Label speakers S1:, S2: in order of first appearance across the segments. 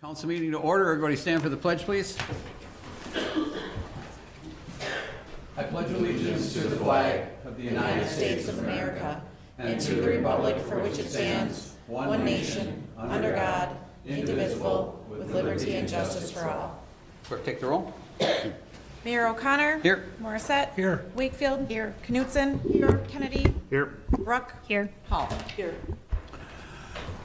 S1: Council meeting to order. Everybody stand for the pledge, please. I pledge allegiance to the flag of the United States of America and to the republic for which it stands, one nation, under God, indivisible, with liberty and justice for all. Clerk, take the roll.
S2: Mayor O'Connor.
S1: Here.
S2: Morissette.
S3: Here.
S2: Wakefield. Here. Knutson. Here. Kennedy.
S3: Here.
S2: Ruck. Here. Hall. Here.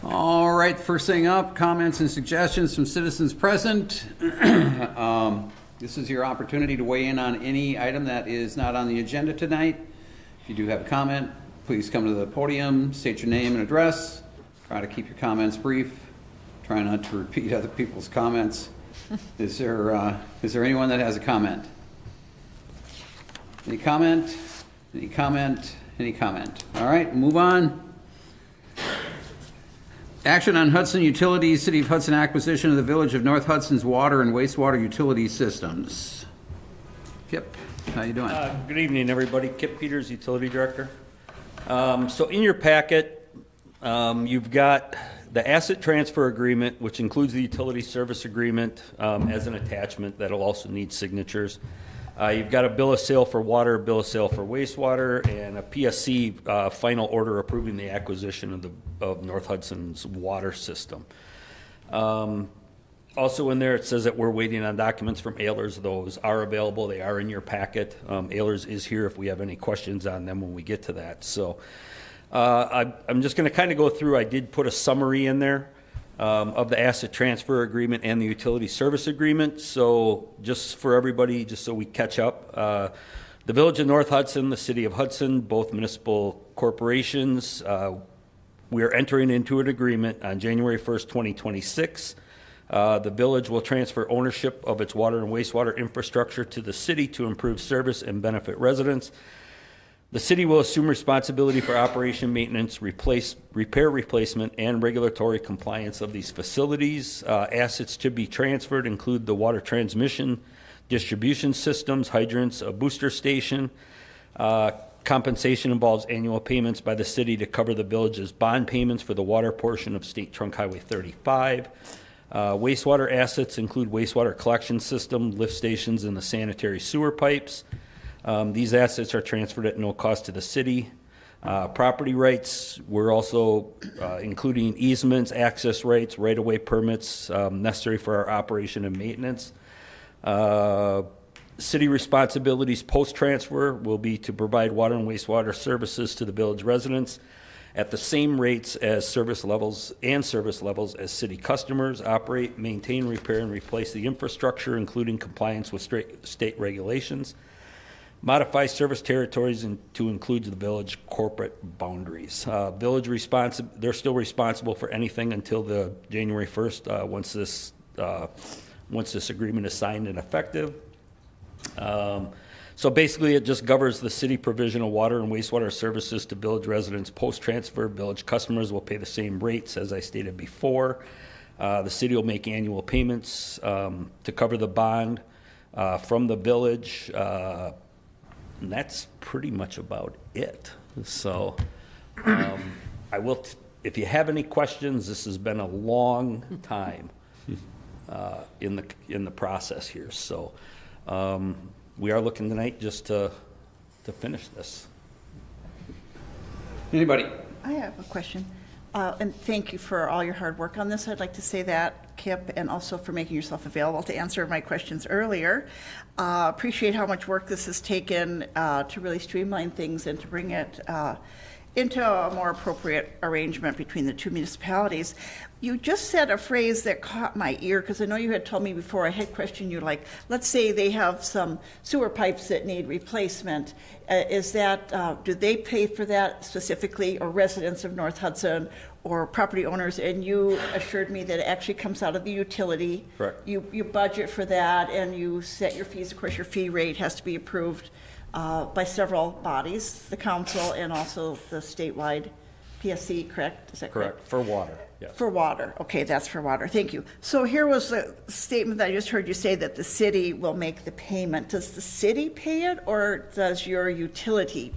S1: All right, first thing up, comments and suggestions from citizens present. This is your opportunity to weigh in on any item that is not on the agenda tonight. If you do have a comment, please come to the podium, state your name and address. Try to keep your comments brief. Try not to repeat other people's comments. Is there anyone that has a comment? Any comment? Any comment? Any comment? All right, move on. Action on Hudson Utilities, City of Hudson acquisition of the Village of North Hudson's water and wastewater utility systems. Kip, how you doing?
S4: Good evening, everybody. Kip Peters, Utility Director. So in your packet, you've got the asset transfer agreement, which includes the utility service agreement as an attachment that'll also need signatures. You've got a bill of sale for water, a bill of sale for wastewater, and a PSC final order approving the acquisition of North Hudson's water system. Also in there, it says that we're waiting on documents from Ehlers. Those are available. They are in your packet. Ehlers is here if we have any questions on them when we get to that. So I'm just going to kind of go through. I did put a summary in there of the asset transfer agreement and the utility service agreement. So just for everybody, just so we catch up, the Village of North Hudson, the City of Hudson, both municipal corporations, we are entering into an agreement on January 1st, 2026. The village will transfer ownership of its water and wastewater infrastructure to the city to improve service and benefit residents. The city will assume responsibility for operation, maintenance, repair, replacement, and regulatory compliance of these facilities. Assets to be transferred include the water transmission, distribution systems, hydrants, a booster station. Compensation involves annual payments by the city to cover the village's bond payments for the water portion of State Trunk Highway 35. Wastewater assets include wastewater collection system, lift stations, and the sanitary sewer pipes. These assets are transferred at no cost to the city. Property rights, we're also including easements, access rights, right-of-way permits necessary for our operation and maintenance. City responsibilities post-transfer will be to provide water and wastewater services to the village residents at the same rates as service levels as city customers. Operate, maintain, repair, and replace the infrastructure, including compliance with state regulations. Modify service territories to include the village corporate boundaries. They're still responsible for anything until the January 1st, once this agreement is signed and effective. So basically, it just governs the city provision of water and wastewater services to village residents post-transfer. Village customers will pay the same rates as I stated before. The city will make annual payments to cover the bond from the village. And that's pretty much about it. So I will, if you have any questions, this has been a long time in the process here. So we are looking tonight just to finish this.
S1: Anybody?
S5: I have a question. And thank you for all your hard work on this. I'd like to say that, Kip, and also for making yourself available to answer my questions earlier. Appreciate how much work this has taken to really streamline things and to bring it into a more appropriate arrangement between the two municipalities. You just said a phrase that caught my ear, because I know you had told me before I had questioned you, like, let's say they have some sewer pipes that need replacement. Is that, do they pay for that specifically, or residents of North Hudson, or property owners? And you assured me that it actually comes out of the utility.
S4: Correct.
S5: You budget for that, and you set your fees. Of course, your fee rate has to be approved by several bodies, the council and also the statewide PSC, correct? Is that correct?
S4: Correct, for water. yes.
S5: For water, okay, that's for water, thank you. So here was the statement that I just heard you say that the city will make the payment. Does the city pay it, or does your utility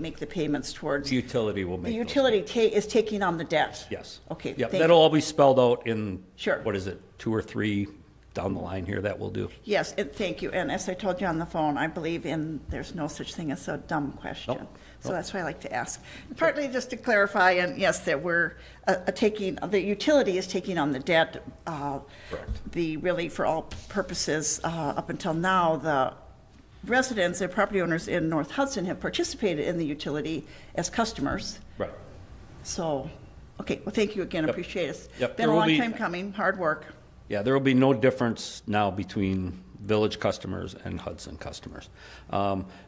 S5: make the payments towards?
S4: The utility will make
S5: The
S4: those
S5: utility is taking on the debt?
S4: Yes.
S5: Okay,
S4: Yep,
S5: thank
S4: that'll
S5: you.
S4: all be spelled out in,
S5: Sure.
S4: what is it, 2 or 3 down the line here that we'll do.
S5: Yes, and thank you. And as I told you on the phone, I believe there's no such thing as a dumb question.
S4: Nope.
S5: So that's why I like to ask. Partly just to clarify, and yes, that we're the utility is taking on the debt.
S4: Correct.
S5: Really, for all purposes, up until now, the residents and property owners in North Hudson have participated in the utility as customers.
S4: Right.
S5: So, okay, well, thank you again.
S4: Yep.
S5: Appreciate it.
S4: Yep,
S5: Been
S4: there
S5: a
S4: will
S5: long
S4: be-
S5: time coming, hard work.
S4: Yeah, there will be no difference now between village customers and Hudson customers.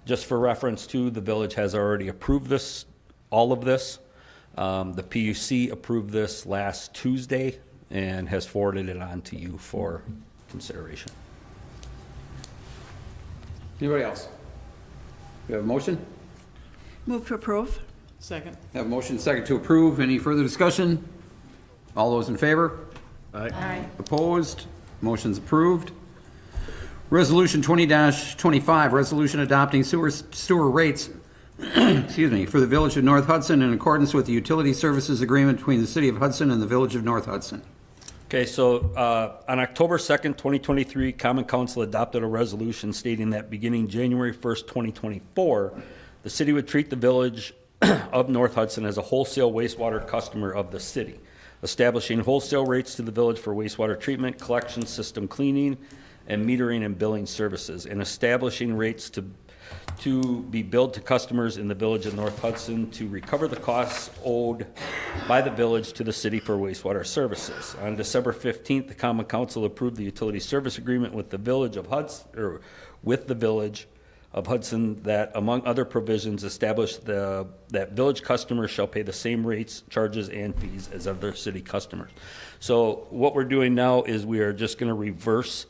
S4: Just for reference too, the village has already approved this, all of this. The PUC approved this last Tuesday and has forwarded it on to you for consideration.
S1: Anybody else? We have a motion?
S5: Move to approve.
S3: Second.
S1: Have a motion second to approve. Any further discussion? All those in favor?
S2: Aye.
S1: Opposed? Motion's approved. Resolution 20-25, resolution adopting sewer rates, excuse me, for the Village of North Hudson in accordance with the utility services agreement between the City of Hudson and the Village of North Hudson.
S4: Okay, so on October 2nd, 2023, Common Council adopted a resolution stating that beginning January 1st, 2024, the city would treat the Village of North Hudson as a wholesale wastewater customer of the city, establishing wholesale rates to the village for wastewater treatment, collection system cleaning, and metering and billing services, and establishing rates to be billed to customers in the Village of North Hudson to recover the costs owed by the village to the city for wastewater services. On December 15th, the Common Council approved the utility service agreement with the Village of Hudson, that, among other provisions, established that village customers shall pay the same rates, charges, and fees as other city customers. So what we're doing now is we are just going to reverse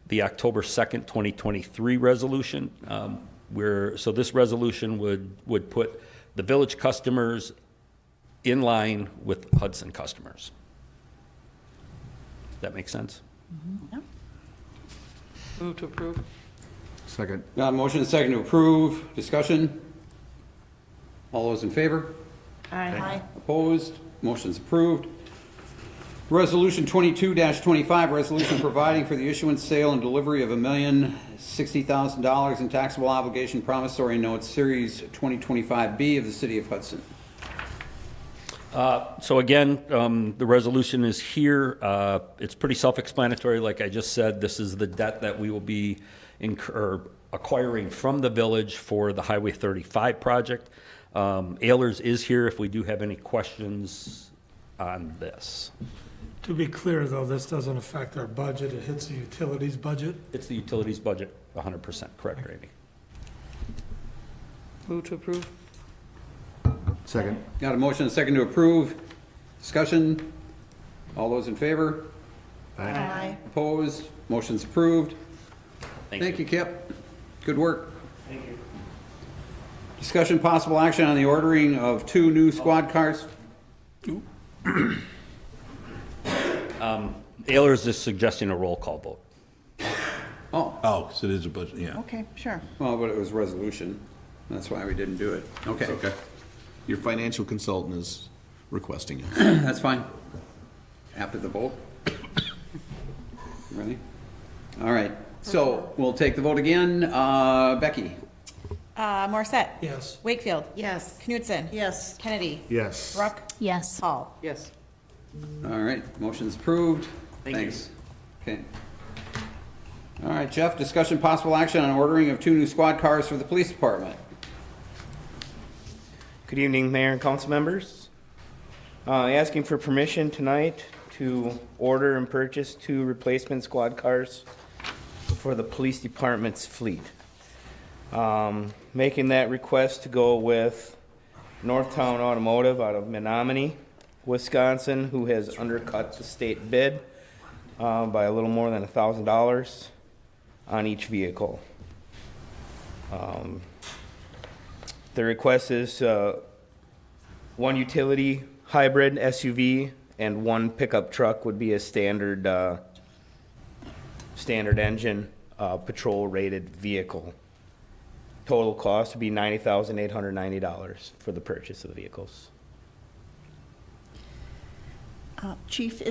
S4: the October 2nd, 2023 resolution. So this resolution would put the village customers in line with Hudson customers. Does that make sense?
S3: Move to approve.
S6: Second.
S1: Got a motion and second to approve. Discussion? All those in favor?
S5: Aye.
S1: Opposed? Motion's approved. Resolution 22-25, resolution providing for the issuance, sale, and delivery of $1,060,000 in taxable obligation promissory notes, Series 2025B of the City of Hudson.
S4: So again, the resolution is here. It's pretty self-explanatory. Like I just said, this is the debt that we will be acquiring from the village for the Highway 35 project. Ehlers is here if we do have any questions on this.
S7: To be clear, though, this doesn't affect our budget. It hits the utilities budget.
S4: It's the utilities budget, 100% correct, Randy.
S3: Move to approve.
S6: Second.
S1: Got a motion and second to approve. Discussion? All those in favor?
S5: Aye.
S1: Opposed? Motion's approved.
S4: Thank
S1: You, Kip. Good work. Thank you. Discussion possible action on the ordering of 2 new squad cars.
S4: Ehlers is suggesting a roll call vote.
S6: Oh, so it is a budget, yeah.
S5: Okay, sure.
S1: Well, but it was resolution. That's why we didn't do it. Okay.
S6: Okay. Your financial consultant is requesting it.
S1: That's fine. After the vote. Ready? All right. So we'll take the vote again. Becky?
S2: Morissette.
S7: Yes.
S2: Wakefield.
S3: Yes.
S2: Knutson.
S5: Yes.
S2: Kennedy.
S6: Yes.
S2: Ruck.
S8: Yes.
S2: Hall.
S3: Yes.
S1: All right. Motion's approved. Thanks. Okay. All right, Jeff, discussion possible action on ordering of 2 new squad cars for the police department.
S9: Good evening, Mayor and council members. Asking for permission tonight to order and purchase 2 replacement squad cars for the police department's fleet. Making that request to go with Northtown Automotive out of Menominee, Wisconsin, who has undercut the state bid by a little more than $1,000 on each vehicle. The request is 1 utility hybrid SUV and one pickup truck would be a standard engine, patrol rated vehicle. Total cost would be $90,890 for the purchase of the vehicles.
S5: Chief,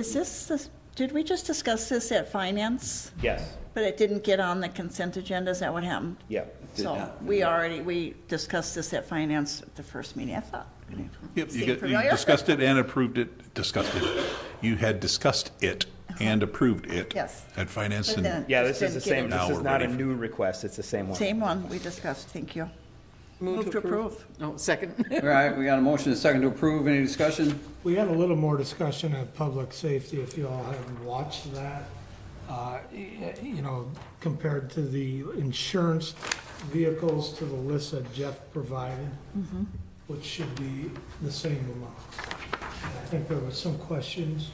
S5: did we just discuss this at finance?
S9: Yes.
S5: But it didn't get on the consent agenda, is that what happened?
S9: Yeah.
S5: So we discussed this at finance at the first meeting, I thought.
S3: Yep,
S5: Seemed
S3: you
S5: familiar.
S3: discussed it and approved it, You had discussed it and approved it.
S5: Yes.
S3: At finance
S5: But
S3: and.
S5: then-
S9: Yeah, this is the
S5: Just didn't
S9: same,
S5: get
S3: Now
S9: this is
S3: we're
S9: not a
S3: ready for-
S9: new request, it's the same one.
S5: Same one we discussed, thank you.
S2: Move to approve. Oh, second.
S1: All right, we got a motion and a second to approve. Any discussion?
S7: We had a little more discussion on public safety, if you all haven't watched that. You know, compared to the insurance vehicles to the list that Jeff provided, which should be the same amount. And I think there were some questions,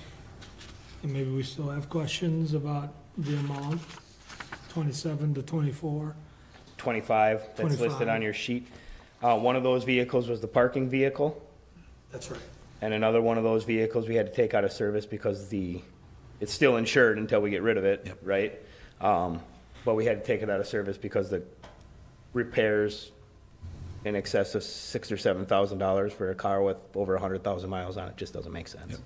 S7: and maybe we still have questions about the amount, 27 to 24.
S9: 25, that's listed
S7: 25.
S9: on your sheet. One of those vehicles was the parking vehicle,
S7: That's right.
S9: and another one of those vehicles we had to take out of service because it's still insured until we get rid of it,
S3: Yep.
S9: right? But we had to take it out of service because the repairs in excess of $6,000 or $7,000 for a car with over 100,000 miles on it just doesn't make sense.
S3: Yep.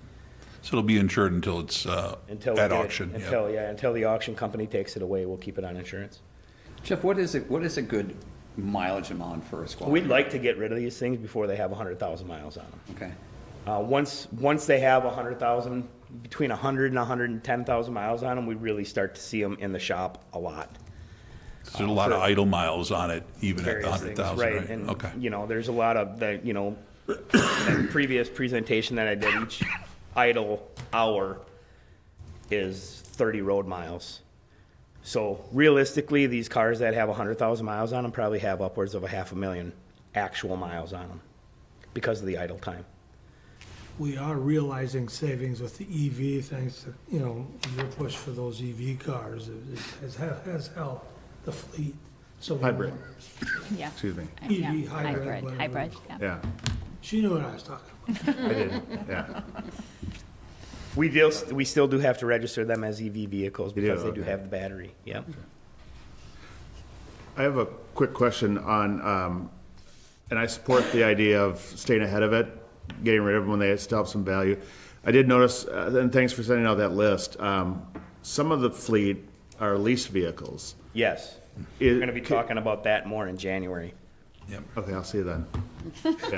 S3: So it'll be insured until it's
S9: Until we
S3: at
S9: get it-
S3: auction. yeah.
S9: Until the auction company takes it away, we'll keep it on insurance.
S1: Jeff, what is a good mileage amount for a squad?
S9: We'd like to get rid of these things before they have 100,000 miles on them.
S1: Okay.
S9: Once they have 100,000, between 100 and 110,000 miles on them, we really start to see them in the shop a lot.
S3: So there's a lot of idle miles on it, even at the
S9: Various things,
S3: 100,000, right?
S9: And,
S3: Okay.
S9: you know, there's a lot of, that previous presentation that I did, each idle hour is 30 road miles. So realistically, these cars that have 100,000 miles on them probably have upwards of 500,000 actual miles on them because of the idle time.
S7: We are realizing savings with the EV, thanks to, you know, your push for those EV cars. It has helped the fleet. So we
S8: Hybrid.
S7: won't-
S2: Yeah.
S8: Excuse me.
S2: Yeah.
S7: EV, hybrid, whatever.
S2: Hybrid, yeah.
S8: Yeah,
S7: She knew what I was talking about.
S8: I did, yeah.
S9: We still do have to register them as EV vehicles
S8: You do,
S9: because they do
S8: okay.
S9: have the battery, yep.
S8: I have a quick question on, and I support the idea of staying ahead of it, getting rid of them when they still have some value. I did notice, and thanks for sending out that list, some of the fleet are lease vehicles.
S9: Yes.
S8: Is-
S9: We're gonna be talking about that more in January.
S8: Okay, I'll see you then.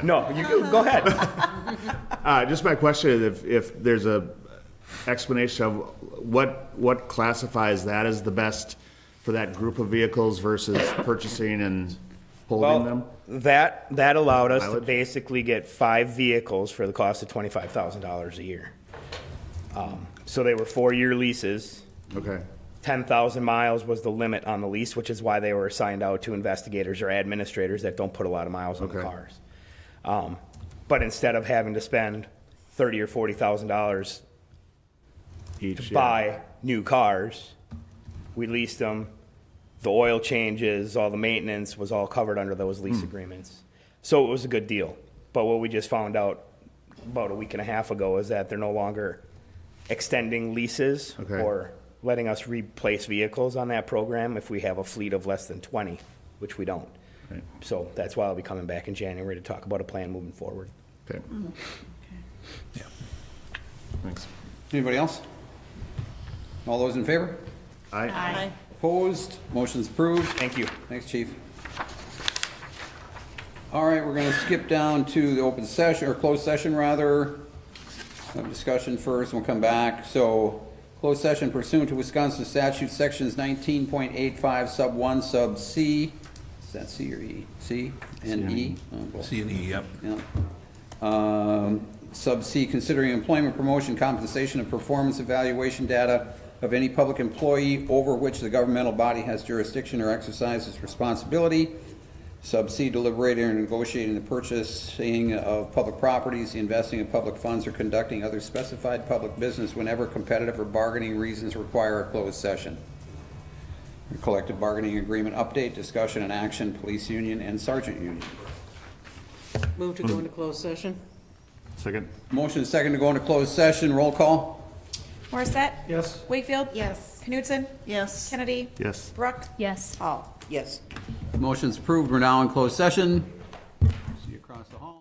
S9: No, you go ahead.
S8: Just my question is if there's a explanation of what classifies that as the best for that group of vehicles versus purchasing and holding them?
S9: That allowed us to
S8: Mileage?
S9: basically get 5 vehicles for the cost of $25,000 a year. So they were 4-year leases.
S8: Okay,
S9: 10,000 miles was the limit on the lease, which is why they were assigned out to investigators or administrators that don't put a lot of miles on the
S8: Okay.
S9: cars. But instead of having to spend $30,000 or $40,000
S8: each,
S9: to
S8: yeah.
S9: buy new cars, we leased them. The oil changes, all the maintenance was all covered under those lease agreements. So it was a good deal. But what we just found out about a week and a half ago is that they're no longer extending leases
S8: Okay.
S9: or letting us replace vehicles on that program if we have a fleet of less than 20, which we don't.
S8: Right.
S9: So that's why I'll be coming back in January to talk about a plan moving forward.
S8: Okay,
S3: Yeah.
S8: thanks.
S1: Anybody else? All those in favor?
S2: Aye.
S1: Opposed? Motion's approved.
S9: Thank you.
S1: Thanks, Chief. All right, we're gonna skip down to the open session, or closed session rather. Have discussion first, we'll come back. So, closed session pursuant to Wisconsin statute sections 19.85 sub 1 sub C. Is that C or E? C and E? Oh, both.
S3: C and E, yep.
S1: Yeah. Sub C, considering employment, promotion, compensation, and performance evaluation data of any public employee over which the governmental body has jurisdiction or exercises responsibility. Sub C, deliberating or negotiating the purchasing of public properties, the investing of public funds, or conducting other specified public business whenever competitive or bargaining reasons require a closed session. Collective bargaining agreement update, discussion and action, police union and sergeant union.
S10: Move to go into closed session?
S8: Second.
S1: Motion is second to go into closed session. Roll call.
S10: Morissette?
S7: Yes?
S10: Wakefield?
S2: Yes.
S10: Knutson?
S5: Yes.
S10: Kennedy?
S8: Yes.
S10: Brooke?
S2: Yes.
S10: Hall?
S2: Yes.
S1: Motion's approved. We're now in closed session. See you across the hall.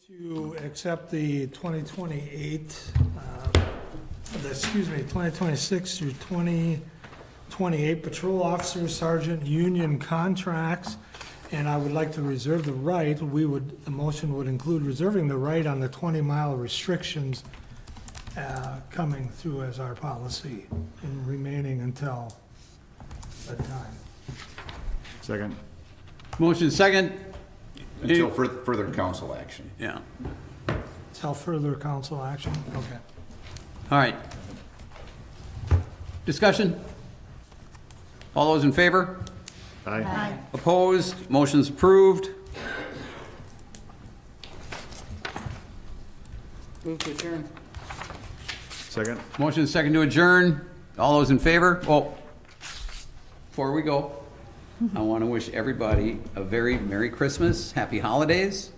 S7: to accept the 2026 through 2028 patrol officer sergeant union contracts. And I would like to reserve the right, the motion would include reserving the right on the 20-mile restrictions coming through as our policy and remaining until that time.
S8: Second.
S1: Motion second.
S10: Until further council action.
S1: Yeah.
S7: Until further council action? Okay.
S1: All right. Discussion? All those in favor?
S8: Aye.
S1: Opposed? Motion's approved.
S2: Move to adjourn.
S8: Second.
S1: Motion is second to adjourn. All those in favor? Oh, before we go, I want to wish everybody a very Merry Christmas, Happy Holidays.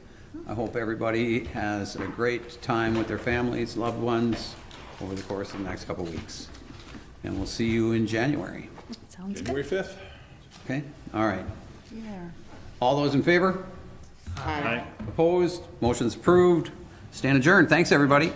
S1: I hope everybody has a great time with their families, loved ones over the course of the next couple of weeks. And we'll see you in January.
S3: January 5th?
S1: Okay? All right.
S5: Yeah.
S1: All those in favor?
S8: Aye.
S1: Opposed? Motion's approved. Stand adjourned. Thanks, everybody.